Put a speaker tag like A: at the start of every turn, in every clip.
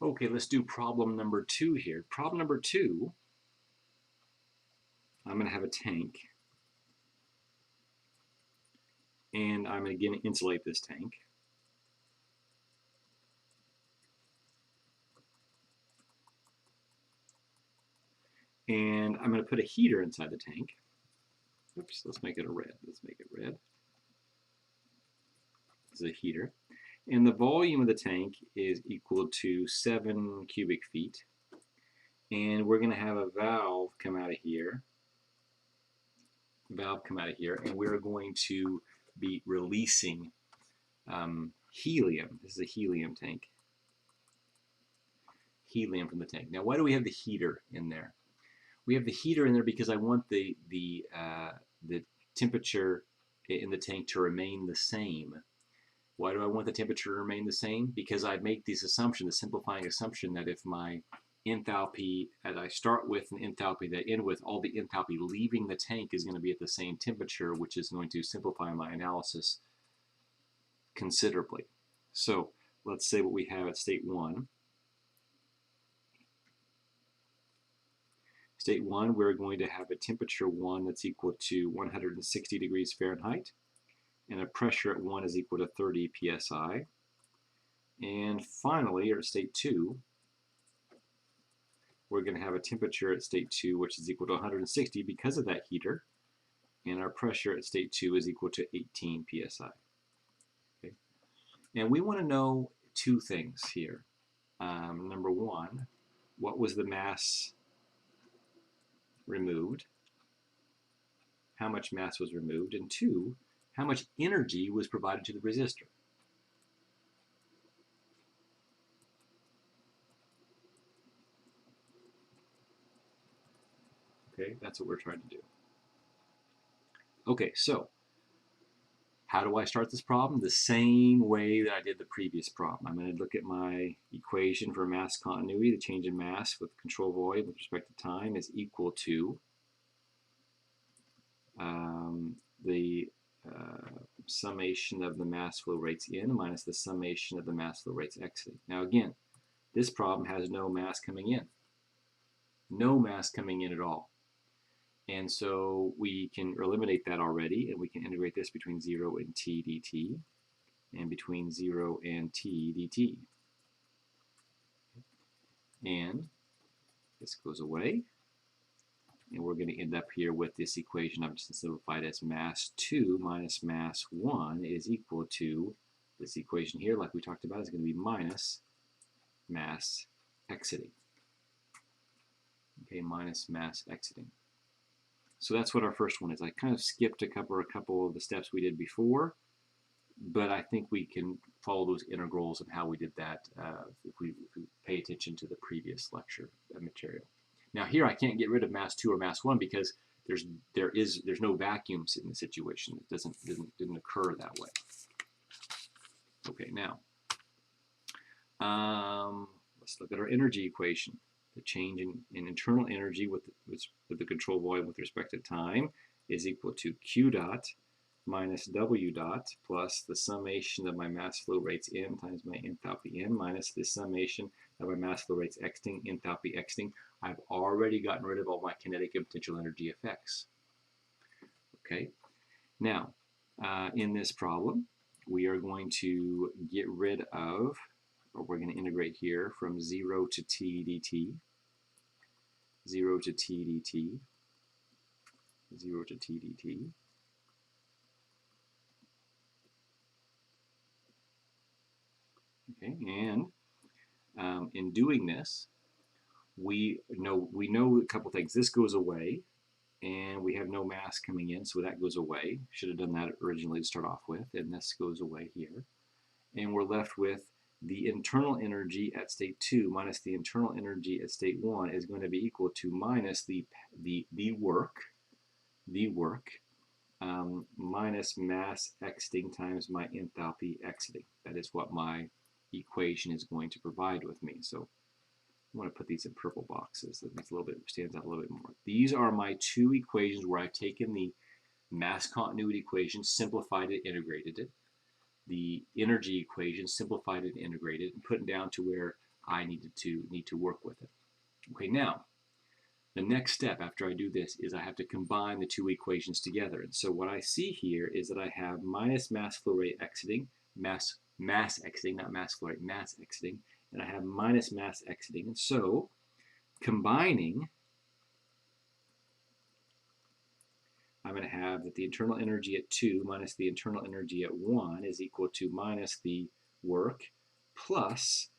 A: Okay, let's do problem number 2 here. Problem number 2, I'm going to have a tank, and I'm going to again insulate this tank. And I'm going to put a heater inside the tank. Oops, let's make it a red. Let's make it red. This is a heater. And the volume of the tank is equal to 7 cubic feet. And we're going to have a valve come out of here. And we're going to be releasing helium. This is a helium tank. Helium from the tank. Now, why do we have the heater in there? We have the heater in there because I want the temperature in the tank to remain the same. Why do I want the temperature to remain the same? Because I make this assumption, the simplifying assumption, that if my enthalpy that I start with and enthalpy that I end with, all the enthalpy leaving the tank is going to be at the same temperature, which is going to simplify my analysis considerably. So let's say what we have at state 1. State 1, we're going to have a temperature 1 that's equal to 160 degrees Fahrenheit, and a pressure at 1 is equal to 30 psi. And finally, or state 2, we're going to have a temperature at state 2 which is equal to 160 because of that heater, and our pressure at state 2 is equal to 18 psi. Okay. And we want to know two things here. Number 1, what was the mass removed? How much mass was removed? And 2, how much energy was provided to the resistor? Okay, that's what we're trying to do. Okay, so how do I start this problem? The same way that I did the previous problem. I'm going to look at my equation for mass continuity. The change in mass with control volume with respect to time is equal to the summation of the mass flow rates in minus the summation of the mass flow rates exiting. Now again, this problem has no mass coming in. No mass coming in at all. And so we can eliminate that already, and we can integrate this between 0 and t dt, and between 0 and t dt. And this goes away, and we're going to end up here with this equation I've just simplified as mass 2 minus mass 1 is equal to this equation here, like we talked about, is going to be minus mass exiting. Okay, minus mass exiting. So that's what our first one is. I kind of skipped a couple of the steps we did before, but I think we can follow those integrals and how we did that if we pay attention to the previous lecture material. Now here I can't get rid of mass 2 or mass 1 because there's no vacuums in the situation. It didn't occur that way. Okay, now let's look at our energy equation. The change in internal energy with the control volume with respect to time is equal to Q dot minus W dot plus the summation of my mass flow rates in times my enthalpy in minus the summation of my mass flow rates exiting, enthalpy exiting. I've already gotten rid of all my kinetic and potential energy effects. Okay, now in this problem, we are going to get rid of, or we're going to integrate here from 0 to t dt, 0 to t dt, 0 to t dt. Okay, and in doing this, we know a couple things. This goes away, and we have no mass coming in, so that goes away. Should have done that originally to start off with, and this goes away here. And we're left with the internal energy at state 2 minus the internal energy at state 1 is going to be equal to minus the work minus mass exiting times my enthalpy exiting. That is what my equation is going to provide with me. So I want to put these in purple boxes. That makes stands out a little bit more. These are my two equations where I've taken the mass continuity equation, simplified it, integrated it. The energy equation, simplified it, integrated, and put it down to where I need to work with it. Okay, now the next step after I do this is I have to combine the two equations together. And so what I see here is that I have minus mass flow rate exiting, mass exiting, not mass flow rate, mass exiting, and I have minus mass exiting. And so combining, I'm going to have that the internal energy at 2 minus the internal energy at 1 is equal to minus the work plus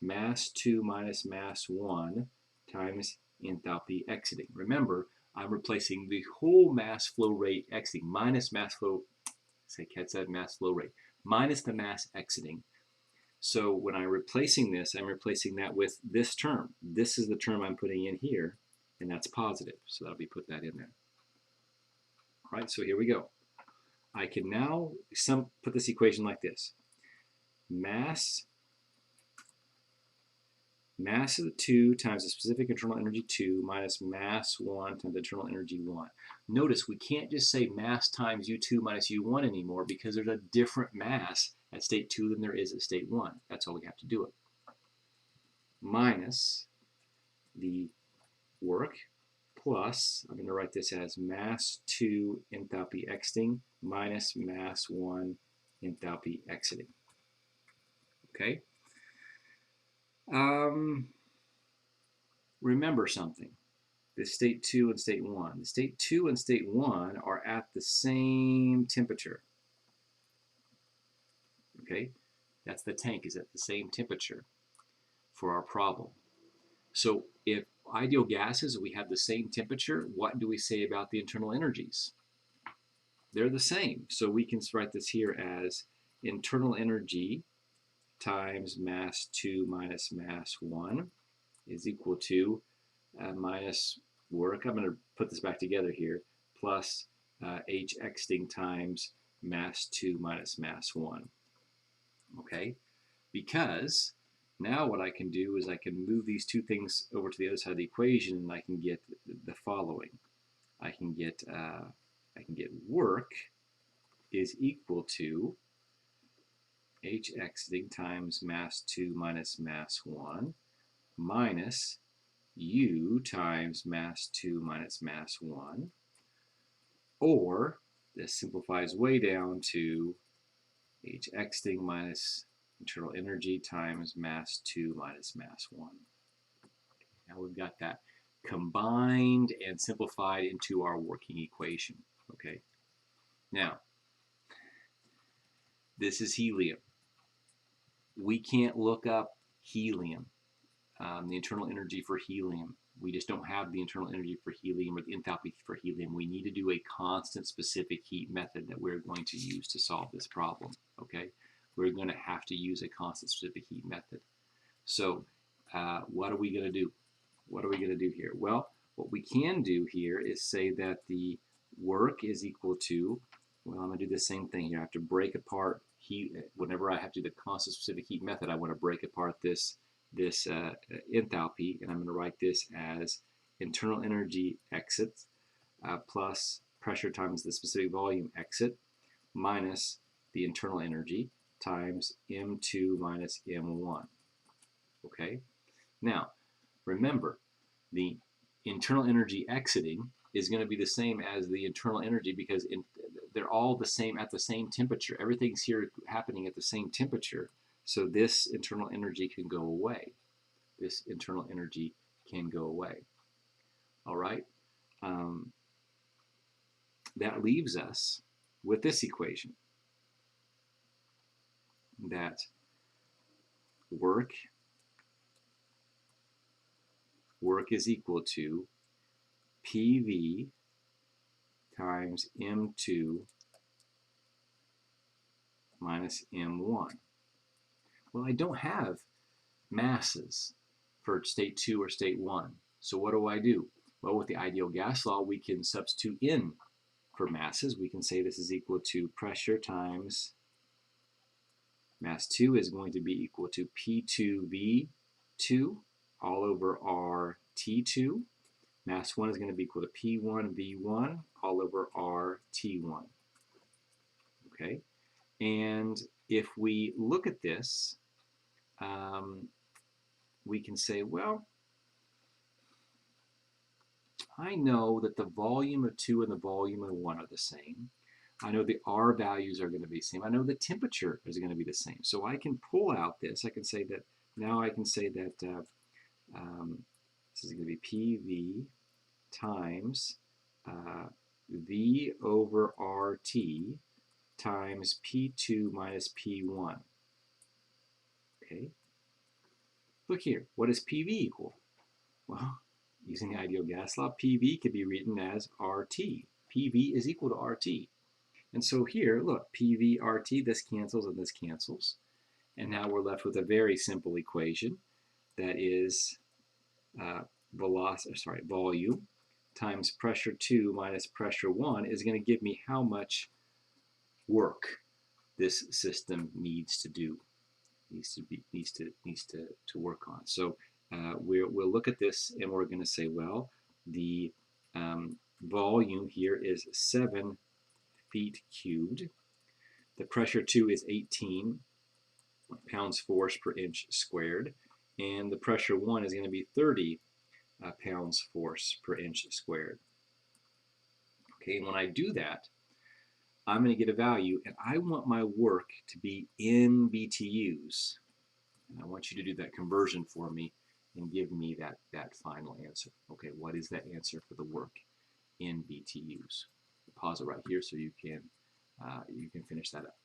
A: mass 2 minus mass 1 times enthalpy exiting. Remember, I'm replacing the whole mass flow rate exiting minus mass flow, mass flow rate, minus the mass exiting. So when I'm replacing this, I'm replacing that with this term. This is the term I'm putting in here, and that's positive. So that'll be put that in there. All right, so here we go. I can now put this equation like this. Mass of 2 times the specific internal energy 2 minus mass 1 times internal energy 1. Notice we can't just say mass times U2 minus U1 anymore because there's a different mass at state 2 than there is at state 1. That's all we have to do it. Minus the work plus, I'm going to write this as mass 2 enthalpy exiting minus mass 1 enthalpy exiting. Okay? Remember something. This state 2 and state 1. The state 2 and state 1 are at the same temperature. Okay? That's the tank is at the same temperature for our problem. So if ideal gases, we have the same temperature, what do we say about the internal energies? They're the same. So we can write this here as internal energy times mass 2 minus mass 1 is equal to minus work. I'm going to put this back together here, plus H exiting times mass 2 minus mass 1. Okay? Because now what I can do is I can move these two things over to the other side of the equation, and I can get the following. I can get work is equal to H exiting times mass 2 minus mass 1 minus U times mass 2 minus mass 1, or this simplifies way down to H exiting minus internal energy times mass 2 minus mass 1. Now we've got that combined and simplified into our working equation. Okay. Now, this is helium. We can't look up helium, the internal energy for helium. We just don't have the internal energy for helium or the enthalpy for helium. We need to do a constant specific heat method that we're going to use to solve this problem. Okay, we're going to have to use a constant specific heat method. So what are we going to do? What are we going to do here? Well, what we can do here is say that the work is equal to, well, I'm going to do the same thing here. I have to break apart heat. Whenever I have to do the constant specific heat method, I want to break apart this enthalpy, and I'm going to write this as internal energy exit plus pressure times the specific volume exit minus the internal energy times M2 minus M1. Okay? Now, remember, the internal energy exiting is going to be the same as the internal energy because they're all the same at the same temperature. Everything's here happening at the same temperature. So this internal energy can go away. This internal energy can go away. All right? That leaves us with this equation. That work is equal to PV times M2 minus M1. Well, I don't have masses for state 2 or state 1. So what do? Well, with the ideal gas law, we can substitute in for masses. We can say this is equal to pressure times mass 2 is going to be equal to P2V2 all over R T2. Mass 1 is going to be equal to P1V1 all over R T1. Okay, and if we look at this, we can say, well, I know that the volume of 2 and the volume of 1 are the same. I know the R values are going to be the same. I know the temperature is going to be the same. So I can pull out this. I can say that, now I can say that this is going to be PV times V over RT times P2 minus P1. Okay. Look here. What does PV equal? Well, using the ideal gas law, PV could be written as RT. PV is equal to RT. And so here, look, PV, RT, this cancels and this cancels. And now we're left with a very simple equation that is volume times pressure 2 minus pressure 1 is going to give me how much work this system needs to do, needs to work on. So we'll look at this and we're going to say, well, the volume here is 7 feet cubed. The pressure 2 is 18 pounds force per inch squared, and the pressure 1 is going to be 30 pounds force per inch squared. Okay, and when I do that, I'm going to get a value, and I want my work to be in BTUs. And I want you to do that conversion for me and give me that final answer. Okay, what is that answer for the work in BTUs? Pause it right here so you can finish that up.